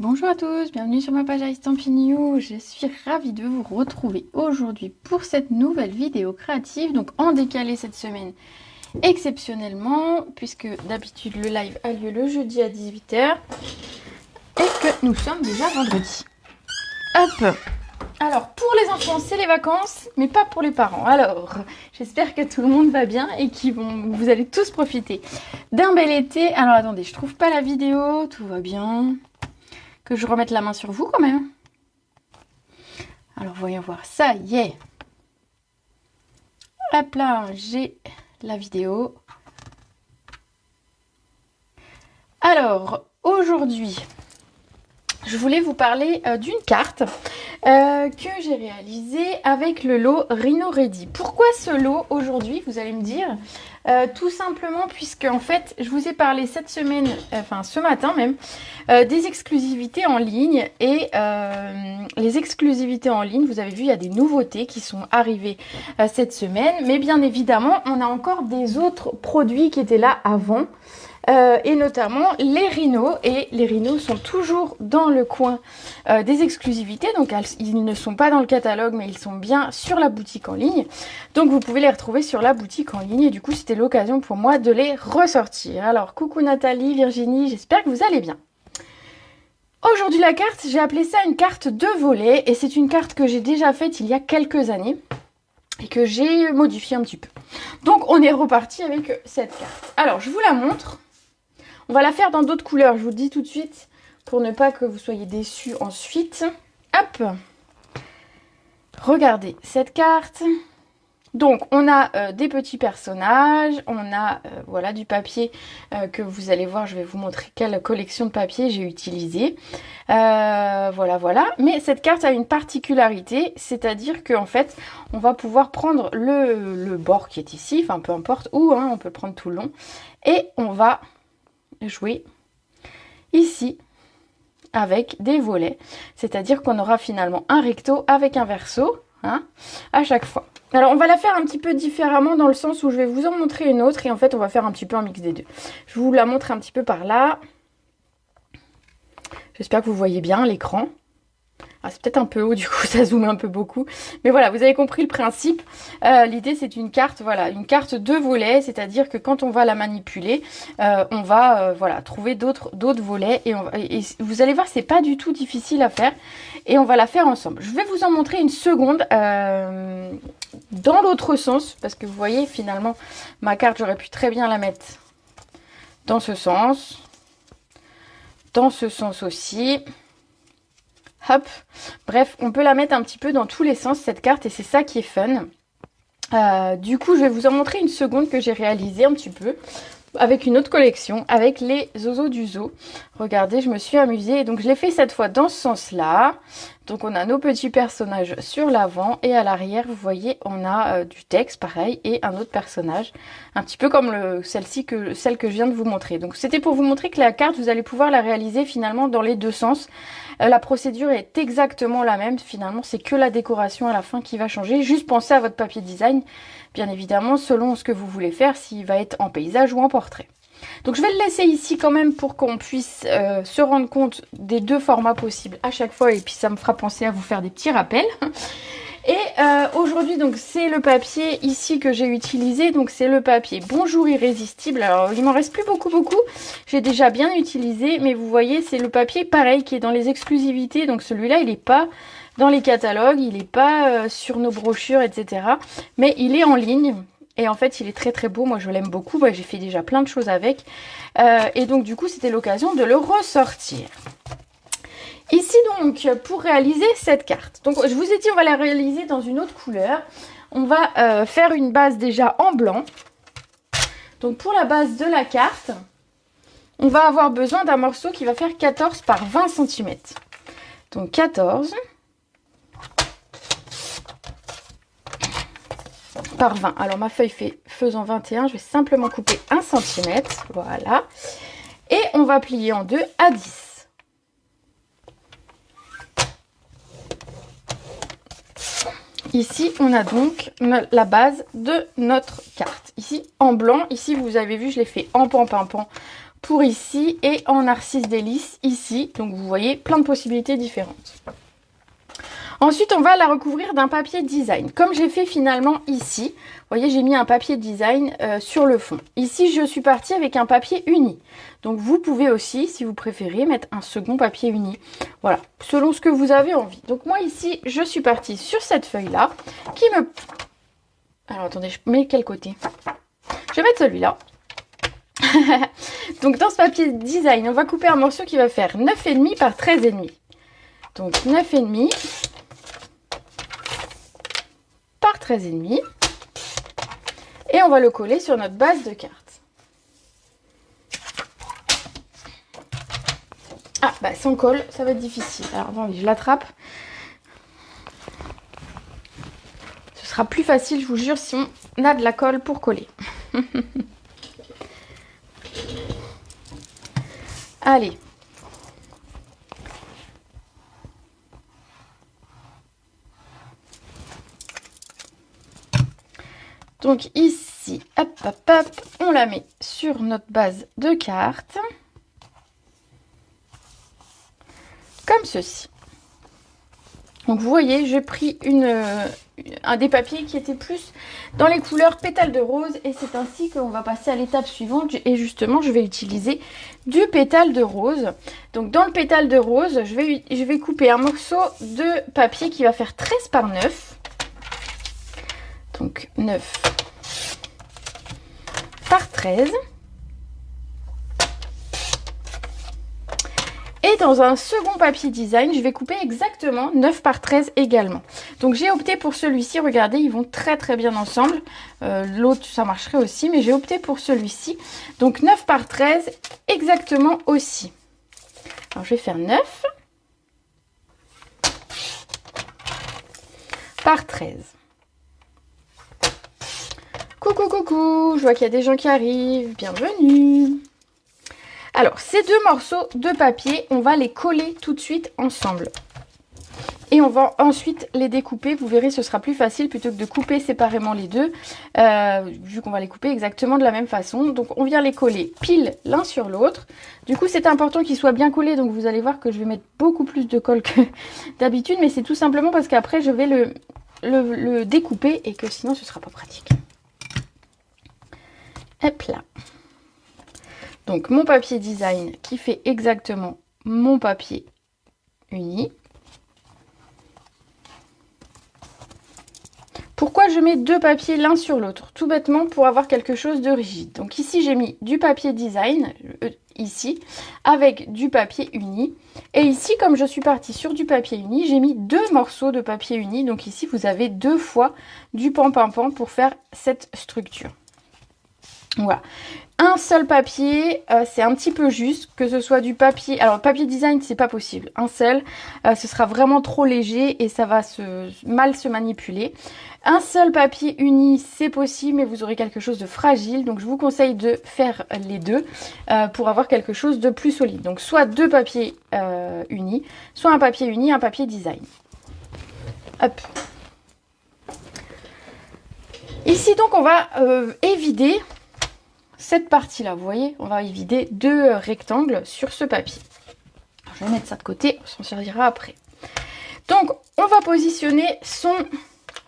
Bonjour à tous, bienvenue sur ma page Stampin' Je suis ravie de vous retrouver aujourd'hui pour cette nouvelle vidéo créative, donc en décalé cette semaine exceptionnellement, puisque d'habitude le live a lieu le jeudi à 18 h et que nous sommes déjà vendredi. Hop! Alors pour les enfants c'est les vacances, mais pas pour les parents. Alors j'espère que tout le monde va bien et vous allez tous profiter d'un bel été. Alors attendez, je trouve pas la vidéo, tout va bien. Que je remette la main sur vous quand même. Alors voyons voir, ça y est. Hop là, j'ai la vidéo. Alors aujourd'hui, je voulais vous parler d'une carte que j'ai réalisée avec le lot Rhino Ready. Pourquoi ce lot aujourd'hui, vous allez me dire? Tout simplement puisque en fait je vous ai parlé cette semaine, enfin ce matin même, des exclusivités en ligne et les exclusivités en ligne, vous avez vu il y a des nouveautés qui sont arrivées cette semaine, mais bien évidemment on a encore des autres produits qui étaient là avant. Et notamment les rhinos, et les rhinos sont toujours dans le coin des exclusivités, donc ils ne sont pas dans le catalogue mais ils sont bien sur la boutique en ligne, donc vous pouvez les retrouver sur la boutique en ligne et du coup c'était l'occasion pour moi de les ressortir. Alors coucou Nathalie, Virginie, j'espère que vous allez bien. Aujourd'hui la carte, j'ai appelé ça une carte de volet et c'est une carte que j'ai déjà faite il y a quelques années et que j'ai modifiée un petit peu. Donc on est reparti avec cette carte. Alors je vous la montre. On va la faire dans d'autres couleurs, je vous le dis tout de suite, pour ne pas que vous soyez déçus ensuite. Hop! Regardez cette carte. Donc, on a des petits personnages, on a voilà, du papier que vous allez voir, je vais vous montrer quelle collection de papier j'ai utilisé. Voilà. Mais cette carte a une particularité, c'est-à-dire qu'en fait, on va pouvoir prendre le bord qui est ici, enfin peu importe où, hein, on peut le prendre tout le long, et on va jouer ici avec des volets, c'est-à-dire qu'on aura finalement un recto avec un verso, hein, à chaque fois. Alors on va la faire un petit peu différemment dans le sens où je vais vous en montrer une autre et en fait on va faire un petit peu un mix des deux. Je vous la montre un petit peu par là. J'espère que vous voyez bien l'écran. Ah, c'est peut-être un peu haut, du coup ça zoome un peu beaucoup. Mais voilà, vous avez compris le principe. L'idée c'est une carte, voilà, une carte de volets, c'est-à-dire que quand on va la manipuler, on va voilà, trouver d'autres volets. Et vous allez voir, c'est pas du tout difficile à faire. Et on va la faire ensemble. Je vais vous en montrer une seconde dans l'autre sens. Parce que vous voyez, finalement, ma carte, j'aurais pu très bien la mettre dans ce sens. Dans ce sens aussi. Hop, bref, on peut la mettre un petit peu dans tous les sens cette carte et c'est ça qui est fun. Du coup, je vais vous en montrer une seconde que j'ai réalisée un petit peu avec une autre collection, avec les Zozo du Zoo. Regardez, je me suis amusée et donc je l'ai fait cette fois dans ce sens-là. Donc on a nos petits personnages sur l'avant et à l'arrière, vous voyez, on a du texte pareil et un autre personnage, un petit peu comme celle que je viens de vous montrer. Donc c'était pour vous montrer que la carte, vous allez pouvoir la réaliser finalement dans les deux sens. La procédure est exactement la même, finalement c'est que la décoration à la fin qui va changer. Juste pensez à votre papier design, bien évidemment, selon ce que vous voulez faire, s'il va être en paysage ou en portrait. Donc je vais le laisser ici quand même pour qu'on puisse se rendre compte des deux formats possibles à chaque fois et puis ça me fera penser à vous faire des petits rappels. Et aujourd'hui donc c'est le papier ici que j'ai utilisé, donc c'est le papier Bonjour Irrésistible. Alors il m'en reste plus beaucoup, j'ai déjà bien utilisé, mais vous voyez c'est le papier pareil qui est dans les exclusivités, donc celui-là il n'est pas dans les catalogues, il n'est pas sur nos brochures, etc. Mais il est en ligne. Et en fait, il est très très beau. Moi, je l'aime beaucoup. J'ai fait déjà plein de choses avec. Et donc, du coup, c'était l'occasion de le ressortir. Ici, donc, pour réaliser cette carte. Donc, je vous ai dit, on va la réaliser dans une autre couleur. On va faire une base déjà en blanc. Donc, pour la base de la carte, on va avoir besoin d'un morceau qui va faire 14 par 20 cm. Donc, 14 par 20. Alors ma feuille faisant 21, je vais simplement couper 1 cm, voilà. Et on va plier en deux à 10. Ici, on a donc la base de notre carte. Ici, en blanc, ici, vous avez vu, je l'ai fait en pan pour ici et en narcisse délice ici. Donc vous voyez plein de possibilités différentes. Ensuite, on va la recouvrir d'un papier design. Comme j'ai fait finalement ici, vous voyez, j'ai mis un papier design sur le fond. Ici, je suis partie avec un papier uni. Donc vous pouvez aussi, si vous préférez, mettre un second papier uni. Voilà, selon ce que vous avez envie. Donc moi ici, je suis partie sur cette feuille-là qui me... Alors attendez, je mets quel côté? Je vais mettre celui-là. Donc dans ce papier design, on va couper un morceau qui va faire 9,5 par 13,5. Donc 9,5 par 13,5. Et on va le coller sur notre base de carte. Ah, bah sans colle, ça va être difficile. Alors attendez, je l'attrape. Ce sera plus facile, je vous jure, si on a de la colle pour coller. Allez. Donc ici, hop, hop, hop, on la met sur notre base de carte. Comme ceci. Donc vous voyez, j'ai pris un des papiers qui était plus dans les couleurs pétales de rose. Et c'est ainsi qu'on va passer à l'étape suivante. Et justement, je vais utiliser du pétale de rose. Donc dans le pétale de rose, je vais couper un morceau de papier qui va faire 13 par 9. Donc 9 par 13. Et dans un second papier design, je vais couper exactement 9 par 13 également. Donc j'ai opté pour celui-ci, regardez, ils vont très très bien ensemble. L'autre, ça marcherait aussi, mais j'ai opté pour celui-ci. Donc 9 par 13 exactement aussi. Alors je vais faire 9 par 13. Coucou, coucou, je vois qu'il y a des gens qui arrivent, bienvenue. Alors, ces deux morceaux de papier, on va les coller tout de suite ensemble. Et on va ensuite les découper. Vous verrez, ce sera plus facile plutôt que de couper séparément les deux. Vu qu'on va les couper exactement de la même façon. Donc, on vient les coller pile l'un sur l'autre. Du coup, c'est important qu'ils soient bien collés. Donc, vous allez voir que je vais mettre beaucoup plus de colle que d'habitude. Mais c'est tout simplement parce qu'après, je vais le découper et que sinon, ce ne sera pas pratique. Hop là. Donc mon papier design qui fait exactement mon papier uni. Pourquoi je mets deux papiers l'un sur l'autre? Tout bêtement pour avoir quelque chose de rigide. Donc ici j'ai mis du papier design, ici, avec du papier uni. Et ici, comme je suis partie sur du papier uni, j'ai mis deux morceaux de papier uni. Donc ici vous avez deux fois du pan-pan-pan pour faire cette structure. Voilà. Un seul papier, c'est un petit peu juste, que ce soit du papier... Alors, papier design, c'est pas possible. Un seul, ce sera vraiment trop léger et ça va mal se manipuler. Un seul papier uni, c'est possible, mais vous aurez quelque chose de fragile. Donc, je vous conseille de faire les deux pour avoir quelque chose de plus solide. Donc, soit deux papiers unis, soit un papier uni, un papier design. Hop. Ici, donc, on va évider... cette partie-là, vous voyez, on va évider deux rectangles sur ce papier. Alors, je vais mettre ça de côté, on s'en servira après. Donc, on va positionner son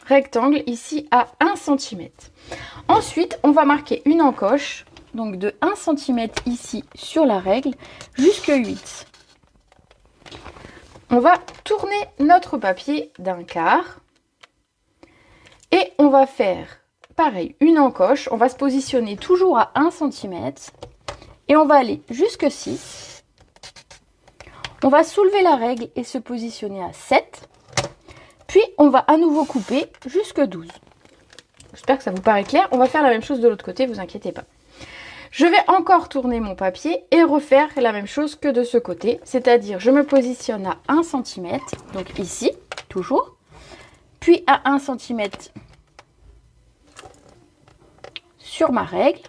rectangle ici à 1 cm. Ensuite, on va marquer une encoche, donc de 1 cm ici sur la règle, jusque 8. On va tourner notre papier d'un quart et on va faire... pareil, une encoche, on va se positionner toujours à 1 cm et on va aller jusque 6. On va soulever la règle et se positionner à 7. Puis on va à nouveau couper jusque 12. J'espère que ça vous paraît clair. On va faire la même chose de l'autre côté, vous inquiétez pas. Je vais encore tourner mon papier et refaire la même chose que de ce côté. C'est-à-dire, je me positionne à 1 cm, donc ici, toujours. Puis à 1 cm sur ma règle,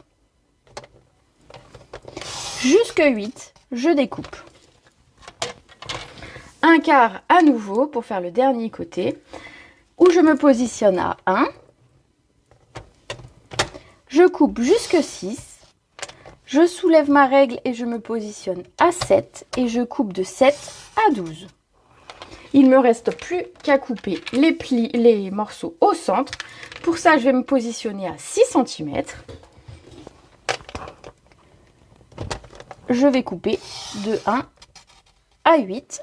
jusque 8, je découpe. Un quart à nouveau pour faire le dernier côté, où je me positionne à 1, je coupe jusque 6, Je soulève ma règle et je me positionne à 7 et je coupe de 7 à 12. Il ne me reste plus qu'à couper les morceaux au centre. Pour ça, je vais me positionner à 6 cm. Je vais couper de 1 à 8.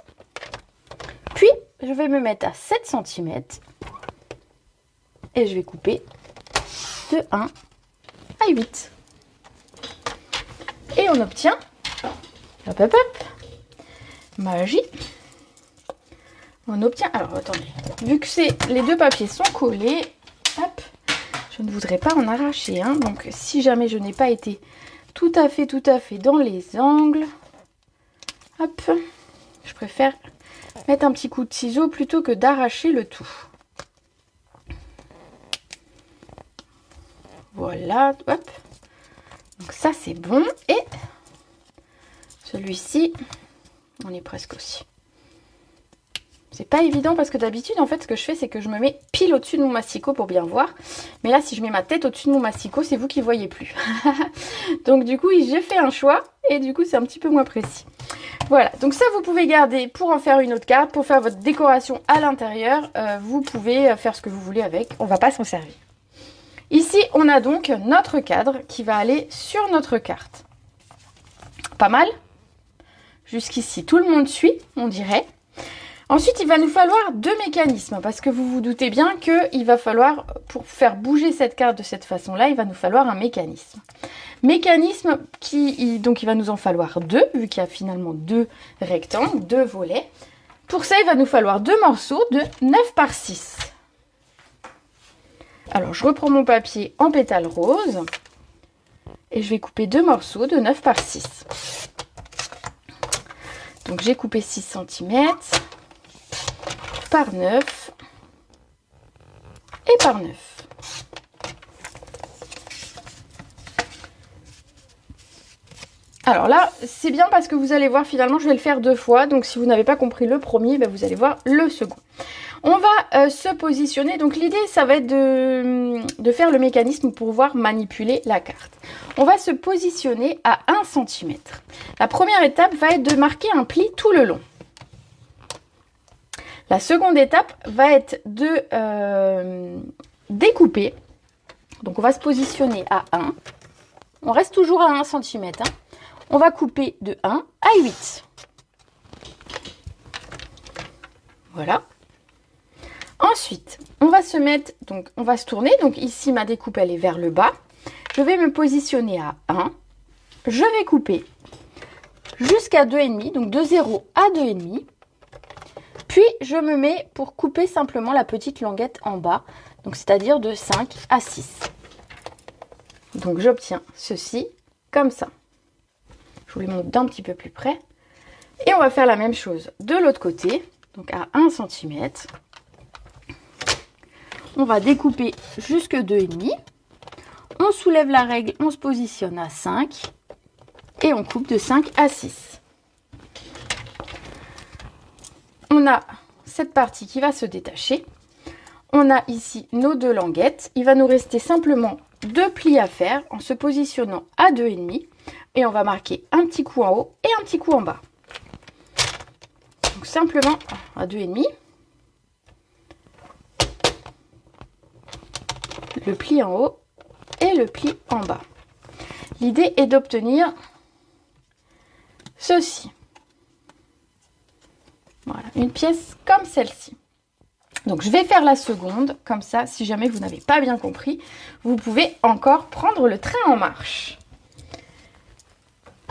Puis, je vais me mettre à 7 cm. Et je vais couper de 1 à 8. Et on obtient, hop hop hop, magie. On obtient, alors attendez, vu que les deux papiers sont collés, hop, je ne voudrais pas en arracher un. Donc si jamais je n'ai pas été tout à fait dans les angles, hop, je préfère mettre un petit coup de ciseau plutôt que d'arracher le tout. Voilà, hop. Donc ça c'est bon. Et celui-ci, on est presque aussi. C'est pas évident parce que d'habitude en fait ce que je fais c'est que je me mets pile au-dessus de mon massicot pour bien voir. Mais là si je mets ma tête au-dessus de mon massicot, c'est vous qui voyez plus. Donc du coup j'ai fait un choix et du coup c'est un petit peu moins précis. Voilà, donc ça vous pouvez garder pour en faire une autre carte, pour faire votre décoration à l'intérieur. Vous pouvez faire ce que vous voulez avec, on va pas s'en servir. Ici, on a donc notre cadre qui va aller sur notre carte. Pas mal. Jusqu'ici, tout le monde suit, on dirait. Ensuite, il va nous falloir deux mécanismes parce que vous vous doutez bien qu'il va falloir, pour faire bouger cette carte de cette façon-là, il va nous falloir un mécanisme. Mécanisme donc il va nous en falloir deux, vu qu'il y a finalement deux rectangles, deux volets. Pour ça, il va nous falloir deux morceaux de 9 par 6. Alors, je reprends mon papier en pétale rose et je vais couper deux morceaux de 9 par 6. Donc, j'ai coupé 6 cm par 9 et par 9. Alors là, c'est bien parce que vous allez voir, finalement, je vais le faire deux fois. Donc, si vous n'avez pas compris le premier, vous allez voir le second. On va se positionner, donc l'idée ça va être de faire le mécanisme pour pouvoir manipuler la carte. On va se positionner à 1 cm. La première étape va être de marquer un pli tout le long. La seconde étape va être de découper. Donc on va se positionner à 1. On reste toujours à 1 cm. Hein. On va couper de 1 à 8. Voilà. Ensuite, on va se mettre, donc on va se tourner. Donc ici, ma découpe, elle est vers le bas. Je vais me positionner à 1. Je vais couper jusqu'à 2,5, donc de 0 à 2,5. Puis, je me mets pour couper simplement la petite languette en bas. Donc, c'est-à-dire de 5 à 6. Donc, j'obtiens ceci comme ça. Je vous les montre d'un petit peu plus près. Et on va faire la même chose de l'autre côté. Donc, à 1 cm. On va découper jusque 2,5. On soulève la règle, on se positionne à 5. Et on coupe de 5 à 6. On a cette partie qui va se détacher. On a ici nos deux languettes. Il va nous rester simplement deux plis à faire en se positionnant à 2,5. Et on va marquer un petit coup en haut et un petit coup en bas. Donc simplement à 2,5. Le pli en haut et le pli en bas. L'idée est d'obtenir ceci. Voilà, une pièce comme celle-ci. Donc je vais faire la seconde, comme ça, si jamais vous n'avez pas bien compris, vous pouvez encore prendre le train en marche.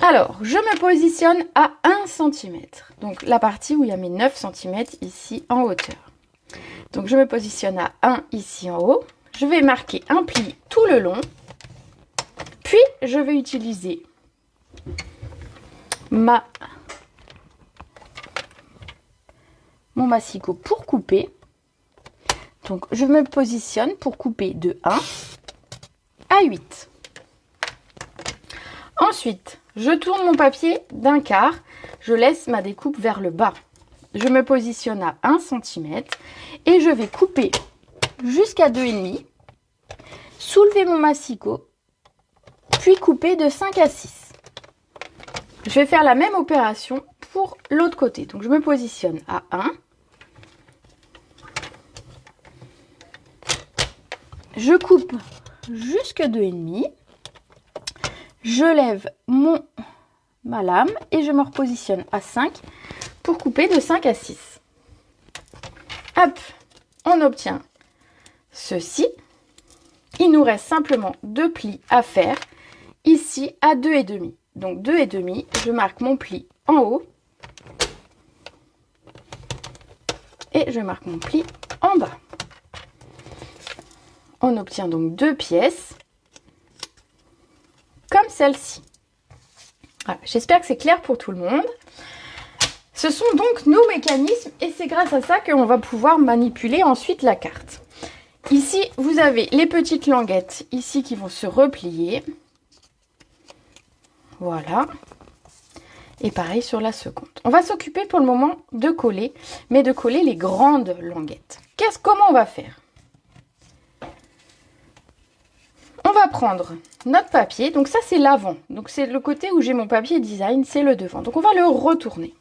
Alors, je me positionne à 1 cm. Donc la partie où il y a mes 9 cm ici en hauteur. Donc je me positionne à 1 ici en haut. Je vais marquer un pli tout le long. Puis, je vais utiliser mon massicot pour couper. Donc, je me positionne pour couper de 1 à 8. Ensuite, je tourne mon papier d'un quart. Je laisse ma découpe vers le bas. Je me positionne à 1 cm et je vais couper jusqu'à 2,5, soulever mon massicot, puis couper de 5 à 6. Je vais faire la même opération pour l'autre côté. Donc je me positionne à 1. Je coupe jusque 2,5. Je lève ma lame et je me repositionne à 5 pour couper de 5 à 6. Hop, on obtient ceci. Il nous reste simplement 2 plis à faire ici à 2,5. Donc 2,5, je marque mon pli en haut et je marque mon pli en bas. On obtient donc 2 pièces comme celle-ci. Voilà, j'espère que c'est clair pour tout le monde. Ce sont donc nos mécanismes et c'est grâce à ça qu'on va pouvoir manipuler ensuite la carte. Ici, vous avez les petites languettes ici qui vont se replier. Voilà. Et pareil sur la seconde. On va s'occuper pour le moment de coller, mais de coller les grandes languettes. Comment on va faire? On va prendre notre papier. Donc ça, c'est l'avant. Donc c'est le côté où j'ai mon papier design, c'est le devant. Donc on va le retourner.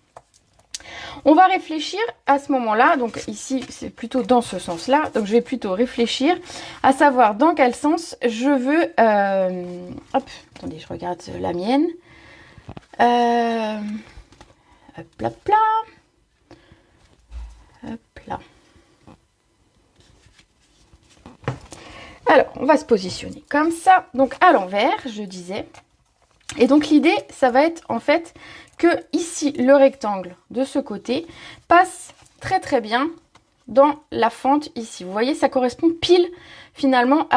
On va réfléchir à ce moment-là. Donc ici, c'est plutôt dans ce sens-là. Donc je vais plutôt réfléchir à savoir dans quel sens je veux... hop, attendez, je regarde la mienne. Hop là, hop là. Alors, on va se positionner comme ça, donc à l'envers, je disais. Et donc l'idée, ça va être en fait que ici, le rectangle de ce côté passe très très bien dans la fente ici. Vous voyez, ça correspond pile finalement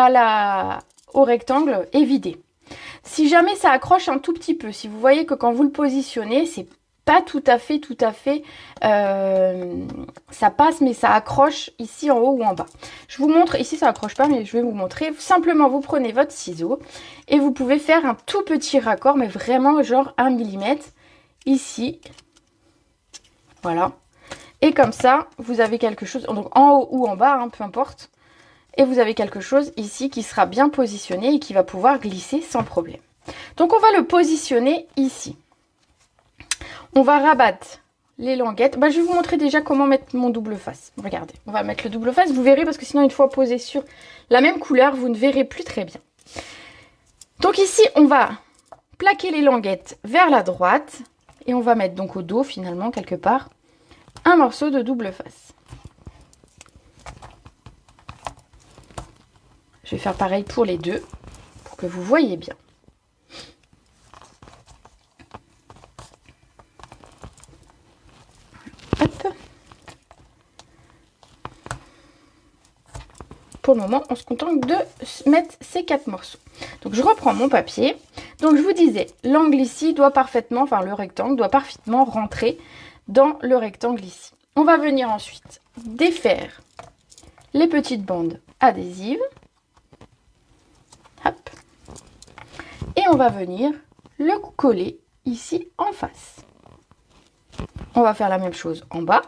au rectangle évidé. Si jamais ça accroche un tout petit peu, si vous voyez que quand vous le positionnez, c'est pas tout à fait, ça passe, mais ça accroche ici en haut ou en bas. Je vous montre, ici ça accroche pas, mais je vais vous montrer. Simplement, vous prenez votre ciseau et vous pouvez faire un tout petit raccord, mais vraiment genre 1 mm ici. Voilà. Et comme ça, vous avez quelque chose, donc en haut ou en bas, hein, peu importe. Et vous avez quelque chose ici qui sera bien positionné et qui va pouvoir glisser sans problème. Donc on va le positionner ici. On va rabattre les languettes. Je vais vous montrer déjà comment mettre mon double face. Regardez, on va mettre le double face. Vous verrez parce que sinon une fois posé sur la même couleur, vous ne verrez plus très bien. Donc ici, on va plaquer les languettes vers la droite. Et on va mettre donc au dos finalement quelque part un morceau de double face. Je vais faire pareil pour les deux pour que vous voyez bien. Hop. Pour le moment, on se contente de mettre ces 4 morceaux. Donc je reprends mon papier. Donc je vous disais, l'angle ici doit parfaitement, enfin le rectangle doit parfaitement rentrer dans le rectangle ici. On va venir ensuite défaire les petites bandes adhésives. Hop. Et on va venir le coller ici en face. On va faire la même chose en bas.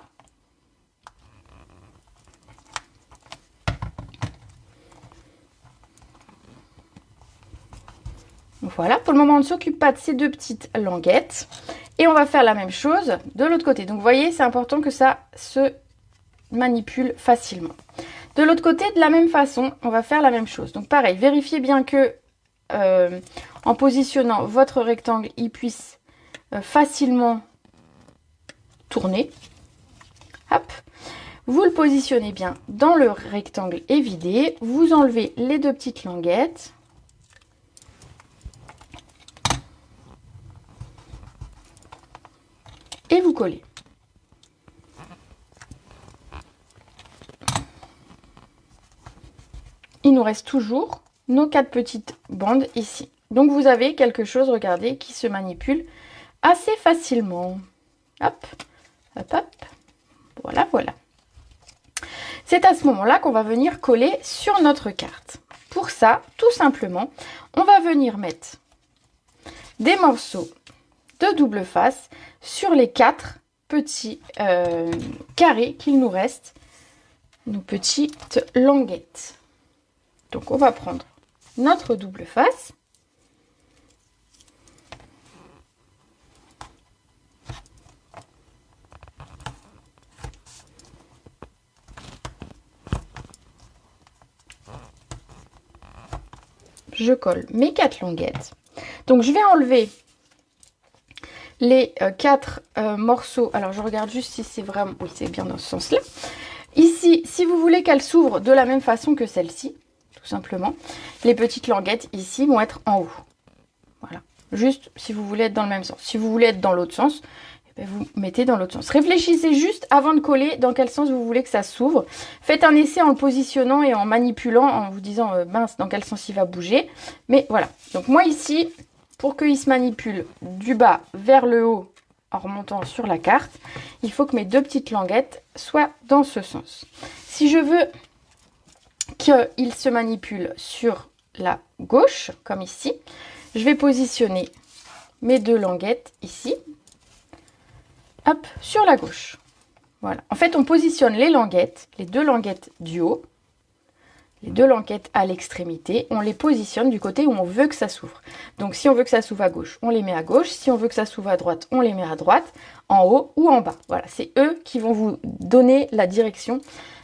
Voilà, pour le moment, on ne s'occupe pas de ces 2 petites languettes. Et on va faire la même chose de l'autre côté. Donc, vous voyez, c'est important que ça se manipule facilement. De l'autre côté, de la même façon, on va faire la même chose. Donc, pareil, vérifiez bien que en positionnant votre rectangle, il puisse facilement tourner. Hop. Vous le positionnez bien dans le rectangle évidé. Vous enlevez les 2 petites languettes. Et vous collez. Il nous reste toujours nos 4 petites bandes ici. Donc vous avez quelque chose, regardez, qui se manipule assez facilement. Hop, hop, hop. Voilà, voilà. C'est à ce moment-là qu'on va venir coller sur notre carte. Pour ça, tout simplement, on va venir mettre des morceaux de double face sur les 4 petits carrés qu'il nous reste, nos petites languettes. Donc on va prendre notre double face. je colle mes 4 languettes. Donc je vais enlever les 4 morceaux. Alors je regarde juste si c'est vraiment... Oui, c'est bien dans ce sens-là. Ici, si vous voulez qu'elle s'ouvre de la même façon que celle-ci, tout simplement, les petites languettes ici vont être en haut. Voilà. Juste si vous voulez être dans le même sens. Si vous voulez être dans l'autre sens, eh bien, vous mettez dans l'autre sens. Réfléchissez juste avant de coller dans quel sens vous voulez que ça s'ouvre. Faites un essai en le positionnant et en manipulant, en vous disant mince, dans quel sens il va bouger. Mais voilà. Donc moi ici, pour qu'il se manipule du bas vers le haut en remontant sur la carte, il faut que mes 2 petites languettes soient dans ce sens. Si je veux qu'il se manipule sur la gauche, comme ici, je vais positionner mes 2 languettes ici, hop, sur la gauche. Voilà. En fait, on positionne les languettes, les 2 languettes du haut, les 2 languettes à l'extrémité, on les positionne du côté où on veut que ça s'ouvre. Donc si on veut que ça s'ouvre à gauche, on les met à gauche. Si on veut que ça s'ouvre à droite, on les met à droite, en haut ou en bas. Voilà, c'est eux qui vont vous donner la direction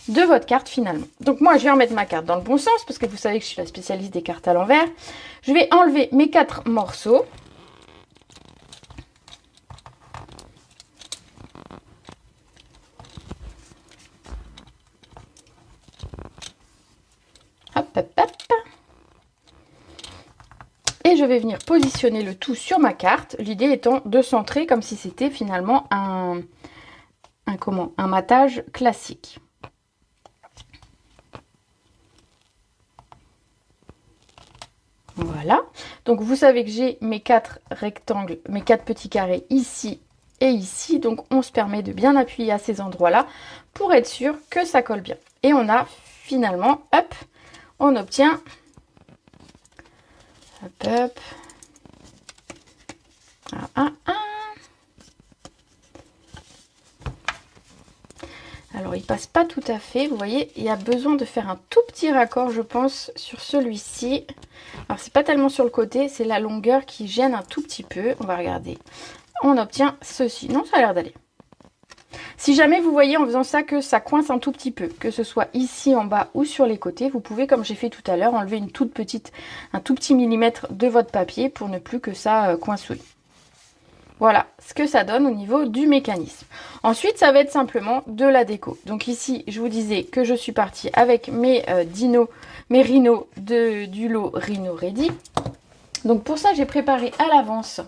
de votre carte finalement. Donc moi, je vais remettre ma carte dans le bon sens parce que vous savez que je suis la spécialiste des cartes à l'envers. Je vais enlever mes 4 morceaux. Hop, hop, hop. Et je vais venir positionner le tout sur ma carte. L'idée étant de centrer comme si c'était finalement un matage classique. Voilà. Donc vous savez que j'ai mes 4 rectangles, mes 4 petits carrés ici et ici. Donc on se permet de bien appuyer à ces endroits-là pour être sûr que ça colle bien. Et on a finalement, hop, on obtient, hop, hop, Alors il passe pas tout à fait, vous voyez, il y a besoin de faire un tout petit raccord, je pense, sur celui-ci. Alors c'est pas tellement sur le côté, c'est la longueur qui gêne un tout petit peu. On va regarder. On obtient ceci. Non, ça a l'air d'aller. Si jamais vous voyez en faisant ça que ça coince un tout petit peu, que ce soit ici en bas ou sur les côtés, vous pouvez, comme j'ai fait tout à l'heure, enlever un tout petit millimètre de votre papier pour ne plus que ça coincouille. Voilà ce que ça donne au niveau du mécanisme. Ensuite, ça va être simplement de la déco. Donc ici, je vous disais que je suis partie avec mes rhinos du lot Rhino Ready. Donc pour ça, j'ai préparé à l'avance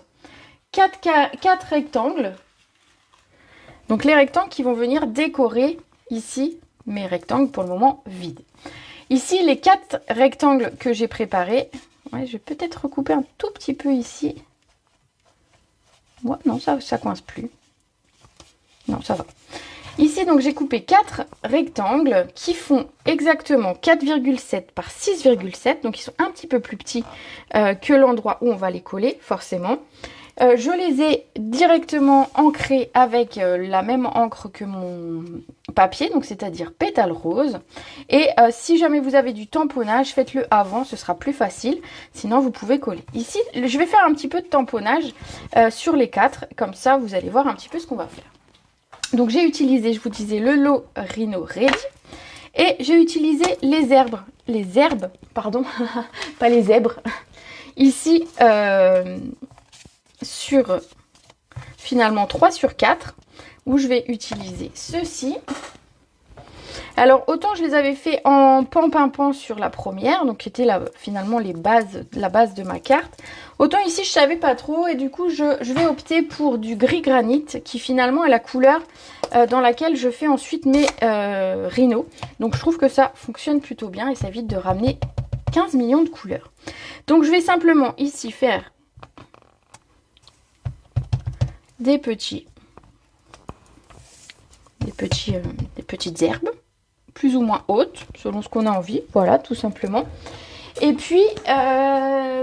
4 rectangles. Donc les rectangles qui vont venir décorer ici mes rectangles pour le moment vides. Ici, les 4 rectangles que j'ai préparés, ouais, je vais peut-être recouper un tout petit peu ici. Ouais, non, ça coince plus. Non, ça va. Ici, donc, j'ai coupé 4 rectangles qui font exactement 4,7 par 6,7. Donc, ils sont un petit peu plus petits que l'endroit où on va les coller, forcément. Je les ai directement ancrés avec la même encre que mon papier, donc c'est-à-dire pétale rose. Et si jamais vous avez du tamponnage, faites-le avant, ce sera plus facile. Sinon, vous pouvez coller. Ici, je vais faire un petit peu de tamponnage sur les 4. Comme ça, vous allez voir un petit peu ce qu'on va faire. Donc, j'ai utilisé, je vous disais, le lot Rhino Ready. Et j'ai utilisé les herbes, pardon, pas les zèbres. Ici, sur finalement 3 sur 4 où je vais utiliser ceci. Alors autant je les avais fait en pan sur la première, donc qui était finalement la base de ma carte, autant ici je savais pas trop et du coup je vais opter pour du gris granit qui finalement est la couleur dans laquelle je fais ensuite mes rhinos. Donc je trouve que ça fonctionne plutôt bien et ça évite de ramener 15 millions de couleurs. Donc je vais simplement ici faire des petites herbes, plus ou moins hautes, selon ce qu'on a envie. Voilà, tout simplement. Et puis, on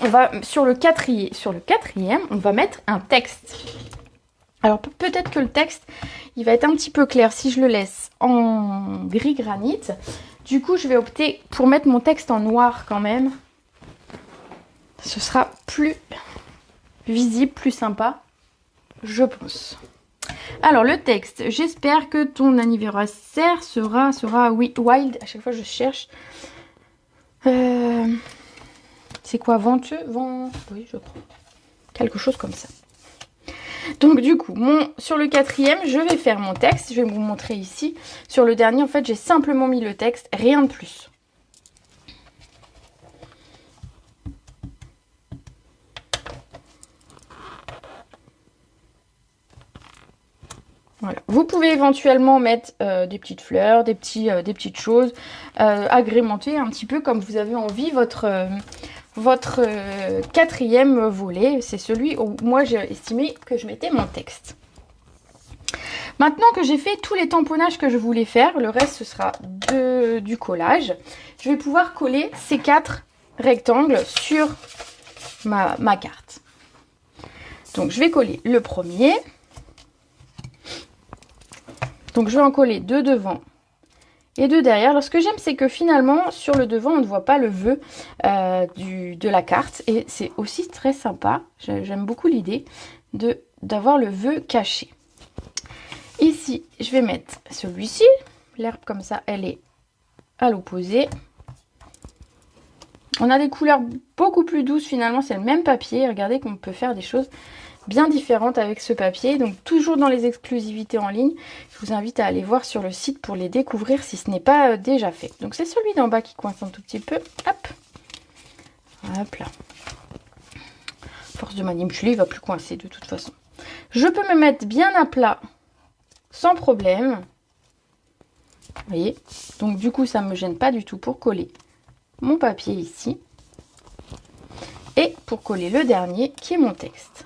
va sur le quatrième, on va mettre un texte. Alors, peut-être que le texte, il va être un petit peu clair si je le laisse en gris granit. Du coup, je vais opter pour mettre mon texte en noir quand même. Ce sera plus visible, plus sympa, je pense. Alors le texte, j'espère que ton anniversaire sera oui, wild. À chaque fois je cherche. C'est quoi, venteux? Oui, je crois. Quelque chose comme ça. Donc du coup, sur le quatrième, je vais faire mon texte. Je vais vous montrer ici. Sur le dernier, en fait, j'ai simplement mis le texte, rien de plus. Voilà. Vous pouvez éventuellement mettre des petites fleurs, des petites choses, agrémenter un petit peu comme vous avez envie votre quatrième volet. C'est celui où moi j'ai estimé que je mettais mon texte. Maintenant que j'ai fait tous les tamponnages que je voulais faire, le reste ce sera du collage. Je vais pouvoir coller ces 4 rectangles sur ma carte. Donc je vais coller le premier. Donc je vais en coller 2 devant et 2 derrière. Alors ce que j'aime, c'est que finalement sur le devant on ne voit pas le vœu de la carte. Et c'est aussi très sympa. J'aime beaucoup l'idée d'avoir le vœu caché. Ici, je vais mettre celui-ci. L'herbe comme ça, elle est à l'opposé. On a des couleurs beaucoup plus douces finalement. C'est le même papier. Regardez qu'on peut faire des choses bien différentes avec ce papier. Donc toujours dans les exclusivités en ligne. Je vous invite à aller voir sur le site pour les découvrir si ce n'est pas déjà fait. Donc c'est celui d'en bas qui coince un tout petit peu. Hop. Hop là. Force de manipuler, il va plus coincer de toute façon. Je peux me mettre bien à plat sans problème. Vous voyez. Donc du coup ça ne me gêne pas du tout pour coller mon papier ici. Et pour coller le dernier qui est mon texte.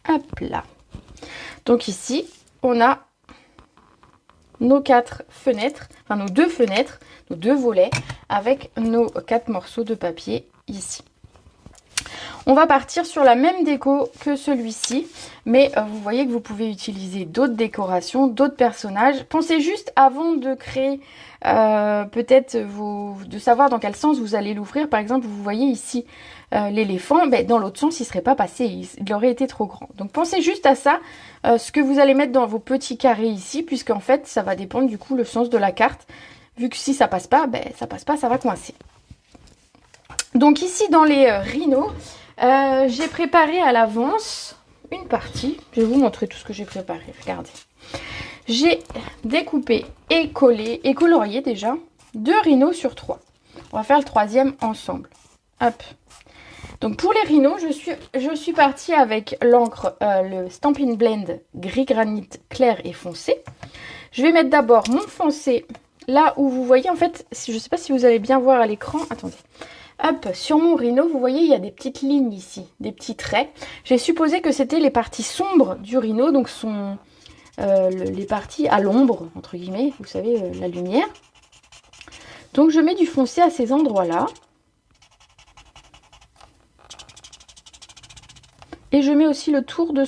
Hop là. Donc ici, on a nos 4 fenêtres, enfin nos 2 fenêtres, nos 2 volets avec nos 4 morceaux de papier ici. On va partir sur la même déco que celui-ci, mais vous voyez que vous pouvez utiliser d'autres décorations, d'autres personnages. Pensez juste avant de créer, peut-être de savoir dans quel sens vous allez l'ouvrir. Par exemple, vous voyez ici l'éléphant, ben, dans l'autre sens, il ne serait pas passé, il aurait été trop grand. Donc pensez juste à ça, ce que vous allez mettre dans vos petits carrés ici, puisqu'en fait, ça va dépendre du coup le sens de la carte. Vu que si ça passe pas, ben, ça passe pas, ça va coincer. Donc ici, dans les rhinos, j'ai préparé à l'avance une partie. Je vais vous montrer tout ce que j'ai préparé. Regardez. J'ai découpé et collé et colorié déjà 2 rhinos sur 3. On va faire le troisième ensemble. Hop. Donc pour les rhinos, je suis partie avec l'encre, le Stampin' Blend gris granit clair et foncé. Je vais mettre d'abord mon foncé là où vous voyez, en fait, je ne sais pas si vous allez bien voir à l'écran. Attendez. Hop, sur mon rhino, vous voyez, il y a des petites lignes ici, des petits traits. J'ai supposé que c'était les parties sombres du rhino, donc les parties à l'ombre, entre guillemets, vous savez, la lumière. Donc je mets du foncé à ces endroits-là. Et je mets aussi le tour de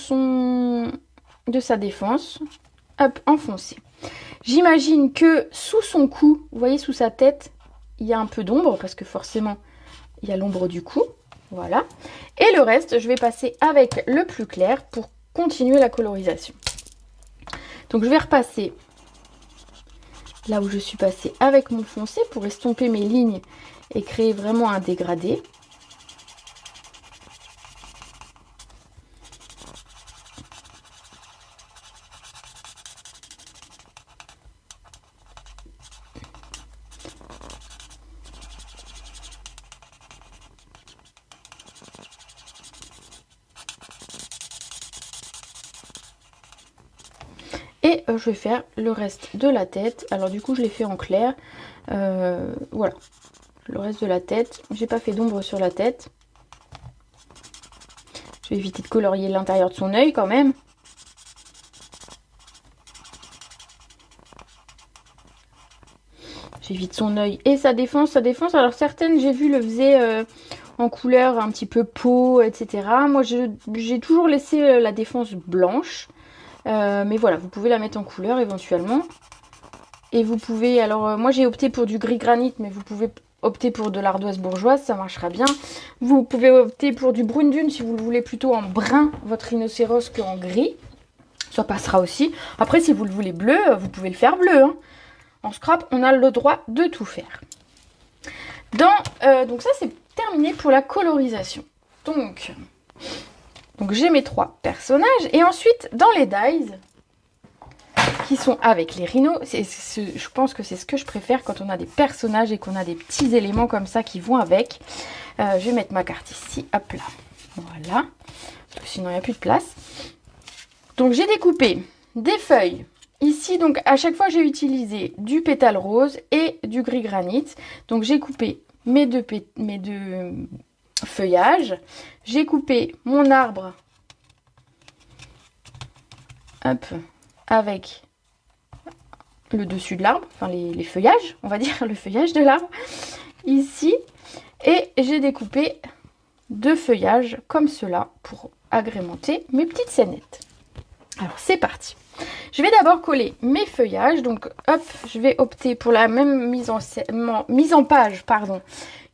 sa défense, hop, en foncé. J'imagine que sous son cou, vous voyez, sous sa tête, il y a un peu d'ombre, parce que forcément, il y a l'ombre du cou, voilà. Et le reste, je vais passer avec le plus clair pour continuer la colorisation. Donc je vais repasser là où je suis passée avec mon foncé pour estomper mes lignes et créer vraiment un dégradé. Et je vais faire le reste de la tête. Alors du coup je l'ai fait en clair. Voilà. Le reste de la tête. J'ai pas fait d'ombre sur la tête. Je vais éviter de colorier l'intérieur de son œil quand même. J'évite son œil et sa défense. Sa défense, alors certaines j'ai vu le faisaient en couleur un petit peu peau, etc. Moi j'ai toujours laissé la défense blanche. Mais voilà, vous pouvez la mettre en couleur éventuellement. Et vous pouvez, alors moi j'ai opté pour du gris granit, mais vous pouvez opter pour de l'ardoise bourgeoise, ça marchera bien. Vous pouvez opter pour du brune dune si vous le voulez plutôt en brun, votre rhinocéros, qu'en gris. Ça passera aussi. Après, si vous le voulez bleu, vous pouvez le faire bleu. Hein. En scrap, on a le droit de tout faire. Donc ça, c'est terminé pour la colorisation. Donc j'ai mes 3 personnages. Et ensuite, dans les dies, qui sont avec les rhinos, je pense que c'est ce que je préfère quand on a des personnages et qu'on a des petits éléments comme ça qui vont avec. Je vais mettre ma carte ici, hop là. Voilà. Parce que sinon, il n'y a plus de place. Donc, j'ai découpé des feuilles. Ici, donc, à chaque fois, j'ai utilisé du pétale rose et du gris granit. Donc, j'ai coupé mes deux feuillages. J'ai coupé mon arbre, hop, avec le dessus de l'arbre, enfin les feuillages, on va dire, le feuillage de l'arbre, ici. Et j'ai découpé 2 feuillages comme cela pour agrémenter mes petites scénettes. Alors, c'est parti. Je vais d'abord coller mes feuillages. Donc, hop, je vais opter pour la même mise en page, pardon,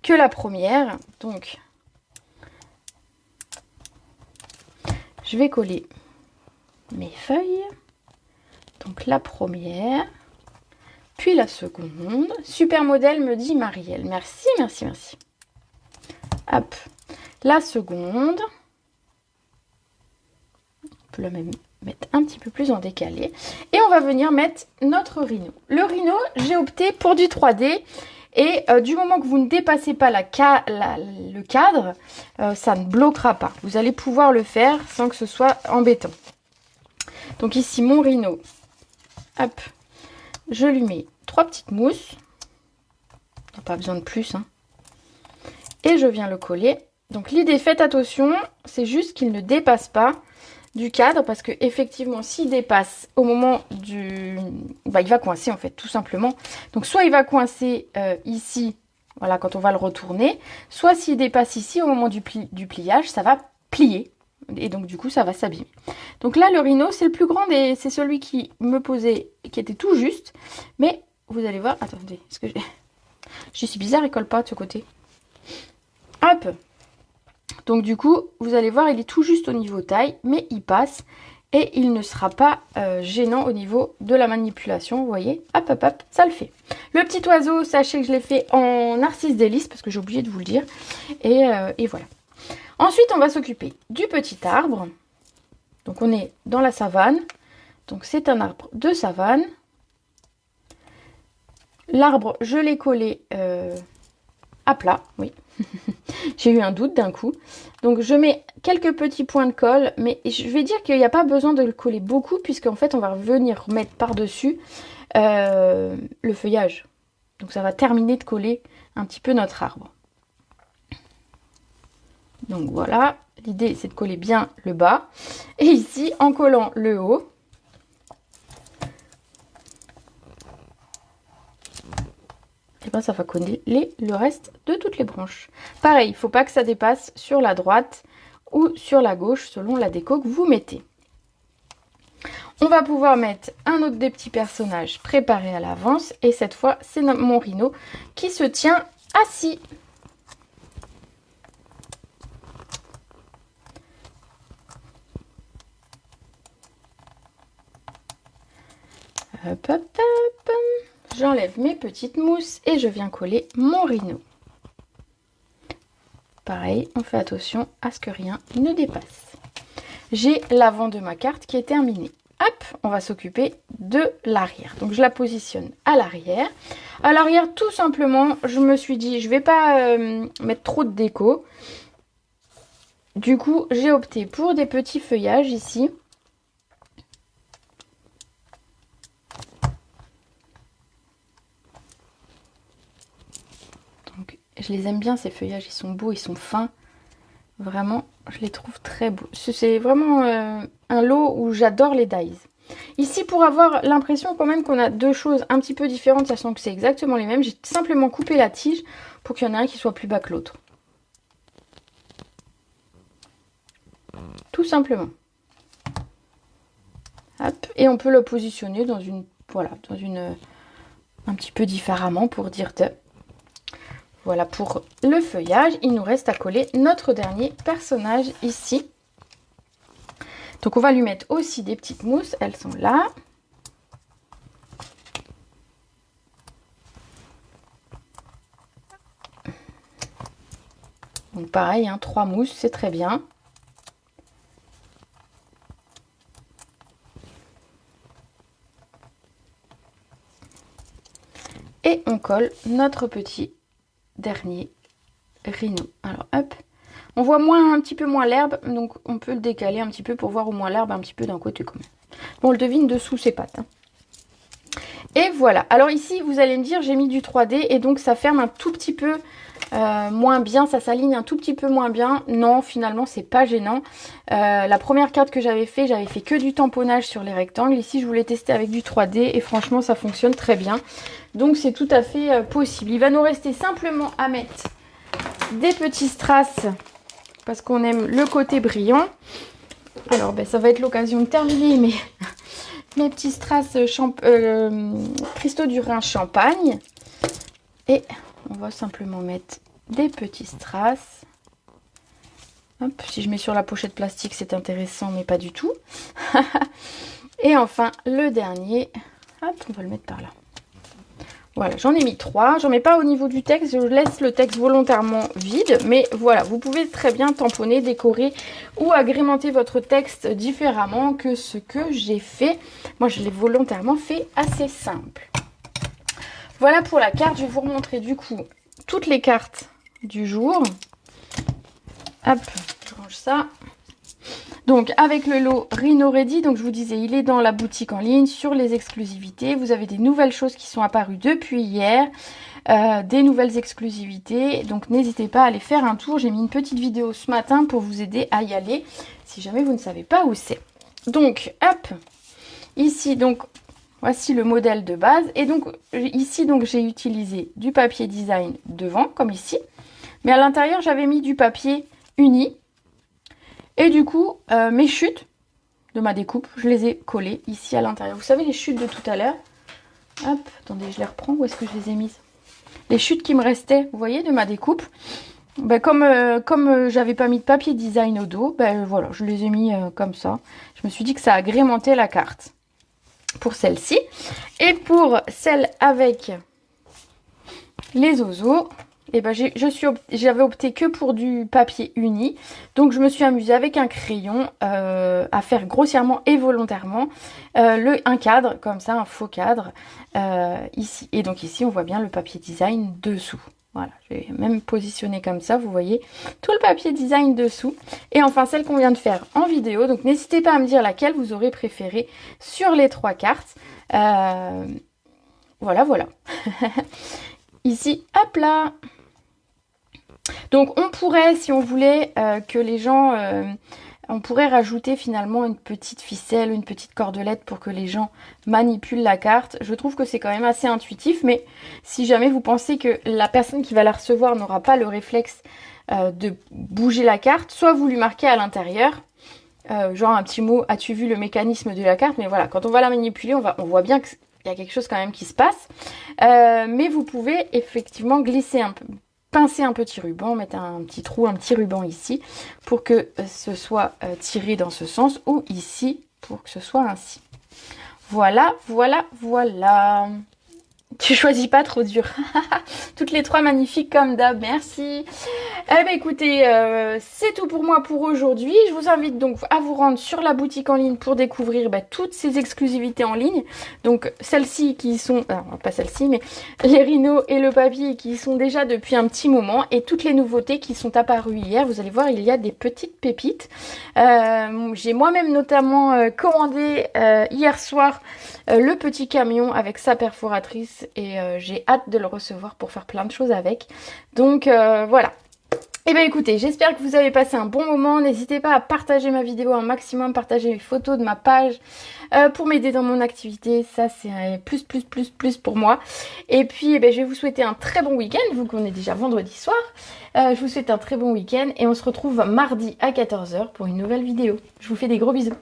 que la première. Donc, je vais coller mes feuilles. Donc, la première, puis la seconde. Super modèle, me dit Marielle. Merci, merci, merci. Hop, la seconde. On peut la même mettre un petit peu plus en décalé. Et on va venir mettre notre rhino. Le rhino, j'ai opté pour du 3D. Et du moment que vous ne dépassez pas le cadre, ça ne bloquera pas. Vous allez pouvoir le faire sans que ce soit embêtant. Donc ici, mon rhino, hop, je lui mets 3 petites mousses. On n'a pas besoin de plus. Hein. Et je viens le coller. Donc l'idée, faites attention, c'est juste qu'il ne dépasse pas du cadre, parce que effectivement, s'il dépasse au moment du... il va coincer en fait, tout simplement. Donc soit il va coincer ici, voilà, quand on va le retourner, soit s'il dépasse ici au moment du pliage, ça va plier. Et donc du coup, ça va s'abîmer. Donc là, le rhino, c'est le plus grand et c'est celui qui me posait, qui était tout juste. Mais vous allez voir, attendez, est-ce que je suis bizarre, il colle pas de ce côté. Hop. Donc du coup, vous allez voir, il est tout juste au niveau taille, mais il passe et il ne sera pas gênant au niveau de la manipulation. Vous voyez, hop, hop, hop, ça le fait. Le petit oiseau, sachez que je l'ai fait en narcisse délice parce que j'ai oublié de vous le dire. Et voilà. Ensuite, on va s'occuper du petit arbre. Donc on est dans la savane. Donc c'est un arbre de savane. L'arbre, je l'ai collé à plat, oui. J'ai eu un doute d'un coup. Donc je mets quelques petits points de colle, mais je vais dire qu'il n'y a pas besoin de le coller beaucoup, puisqu'en fait on va venir mettre par-dessus le feuillage. Donc ça va terminer de coller un petit peu notre arbre. Donc voilà, l'idée c'est de coller bien le bas. Et ici, en collant le haut, et ben ça va coller le reste de toutes les branches. Pareil, il ne faut pas que ça dépasse sur la droite ou sur la gauche selon la déco que vous mettez. On va pouvoir mettre un autre des petits personnages préparés à l'avance. Et cette fois, c'est mon rhino qui se tient assis. Hop, hop, hop. J'enlève mes petites mousses et je viens coller mon rhino. Pareil, on fait attention à ce que rien ne dépasse. J'ai l'avant de ma carte qui est terminée. Hop, on va s'occuper de l'arrière. Donc je la positionne à l'arrière. À l'arrière, tout simplement, je me suis dit, je ne vais pas mettre trop de déco. Du coup, j'ai opté pour des petits feuillages ici. Je les aime bien ces feuillages, ils sont beaux, ils sont fins. Vraiment, je les trouve très beaux. C'est vraiment un lot où j'adore les dies. Ici, pour avoir l'impression quand même qu'on a deux choses un petit peu différentes, sachant que c'est exactement les mêmes, j'ai simplement coupé la tige pour qu'il y en ait un qui soit plus bas que l'autre. Tout simplement. Hop, et on peut le positionner dans une, voilà, un petit peu différemment pour dire de... Voilà pour le feuillage. Il nous reste à coller notre dernier personnage ici. Donc on va lui mettre aussi des petites mousses, elles sont là. Donc pareil, hein, 3 mousses, c'est très bien. Et on colle notre petit dernier rhino. Alors hop, on voit un petit peu moins l'herbe, donc on peut le décaler un petit peu pour voir au moins l'herbe un petit peu d'un côté quand même. Bon, on le devine dessous ses pattes. Hein. Et voilà. Alors ici, vous allez me dire, j'ai mis du 3D et donc ça ferme un tout petit peu moins bien, ça s'aligne un tout petit peu moins bien. Non, finalement, c'est pas gênant. La première carte que j'avais fait que du tamponnage sur les rectangles. Ici, je voulais tester avec du 3D et franchement, ça fonctionne très bien. Donc, c'est tout à fait possible. Il va nous rester simplement à mettre des petits strass parce qu'on aime le côté brillant. Alors, ben, ça va être l'occasion de terminer mes petits strass cristaux du Rhin champagne. Et on va simplement mettre des petits strass. Hop, si je mets sur la pochette plastique, c'est intéressant, mais pas du tout. Et enfin, le dernier. Hop, on va le mettre par là. Voilà, j'en ai mis 3. J'en mets pas au niveau du texte. Je laisse le texte volontairement vide. Mais voilà, vous pouvez très bien tamponner, décorer ou agrémenter votre texte différemment que ce que j'ai fait. Moi, je l'ai volontairement fait assez simple. Voilà pour la carte. Je vais vous remontrer du coup toutes les cartes du jour. Hop, je range ça. Donc avec le lot Rhino Ready, donc je vous disais, il est dans la boutique en ligne, sur les exclusivités. Vous avez des nouvelles choses qui sont apparues depuis hier, des nouvelles exclusivités. Donc n'hésitez pas à aller faire un tour. J'ai mis une petite vidéo ce matin pour vous aider à y aller, si jamais vous ne savez pas où c'est. Donc hop, ici donc voici le modèle de base. Et donc ici donc j'ai utilisé du papier design devant, comme ici. Mais à l'intérieur j'avais mis du papier uni. Et du coup, mes chutes de ma découpe, je les ai collées ici à l'intérieur. Vous savez, les chutes de tout à l'heure. Hop, attendez, je les reprends. Où est-ce que je les ai mises? Les chutes qui me restaient, vous voyez, de ma découpe. Ben, comme j'avais pas mis de papier design au dos, ben voilà, je les ai mis comme ça. Je me suis dit que ça agrémentait la carte. Pour celle-ci. Et pour celle avec les oiseaux... Et ben j'avais opté que pour du papier uni. Donc je me suis amusée avec un crayon à faire grossièrement et volontairement un cadre, comme ça, un faux cadre ici. Et donc ici on voit bien le papier design dessous. Voilà, je vais même positionner comme ça, vous voyez tout le papier design dessous. Et enfin celle qu'on vient de faire en vidéo. Donc n'hésitez pas à me dire laquelle vous aurez préféré sur les 3 cartes. Voilà. Ici, hop là. Donc on pourrait, si on voulait, que les gens... on pourrait rajouter finalement une petite ficelle, une petite cordelette pour que les gens manipulent la carte. Je trouve que c'est quand même assez intuitif, mais si jamais vous pensez que la personne qui va la recevoir n'aura pas le réflexe de bouger la carte, soit vous lui marquez à l'intérieur, genre un petit mot, as-tu vu le mécanisme de la carte? Mais voilà, quand on va la manipuler, on voit bien qu'il y a quelque chose quand même qui se passe. Mais vous pouvez effectivement glisser un peu, pincer un petit ruban, mettre un petit trou, un petit ruban ici pour que ce soit tiré dans ce sens ou ici pour que ce soit ainsi. Voilà. Tu choisis pas trop dur. Toutes les 3 magnifiques comme d'hab, merci. Eh bien écoutez, c'est tout pour moi pour aujourd'hui. Je vous invite donc à vous rendre sur la boutique en ligne pour découvrir toutes ces exclusivités en ligne. Donc celles-ci qui sont, pas celles-ci, mais les rhinos et le papier qui sont déjà depuis un petit moment. Et toutes les nouveautés qui sont apparues hier. Vous allez voir, il y a des petites pépites. J'ai moi-même notamment commandé hier soir le petit camion avec sa perforatrice et j'ai hâte de le recevoir pour faire plein de choses avec. Donc voilà. Et bien écoutez, j'espère que vous avez passé un bon moment. N'hésitez pas à partager ma vidéo un maximum, partager les photos de ma page pour m'aider dans mon activité. Ça c'est plus pour moi. Et puis je vais vous souhaiter un très bon week-end, vu qu'on est déjà vendredi soir. Je vous souhaite un très bon week-end et on se retrouve mardi à 14 h pour une nouvelle vidéo. Je vous fais des gros bisous.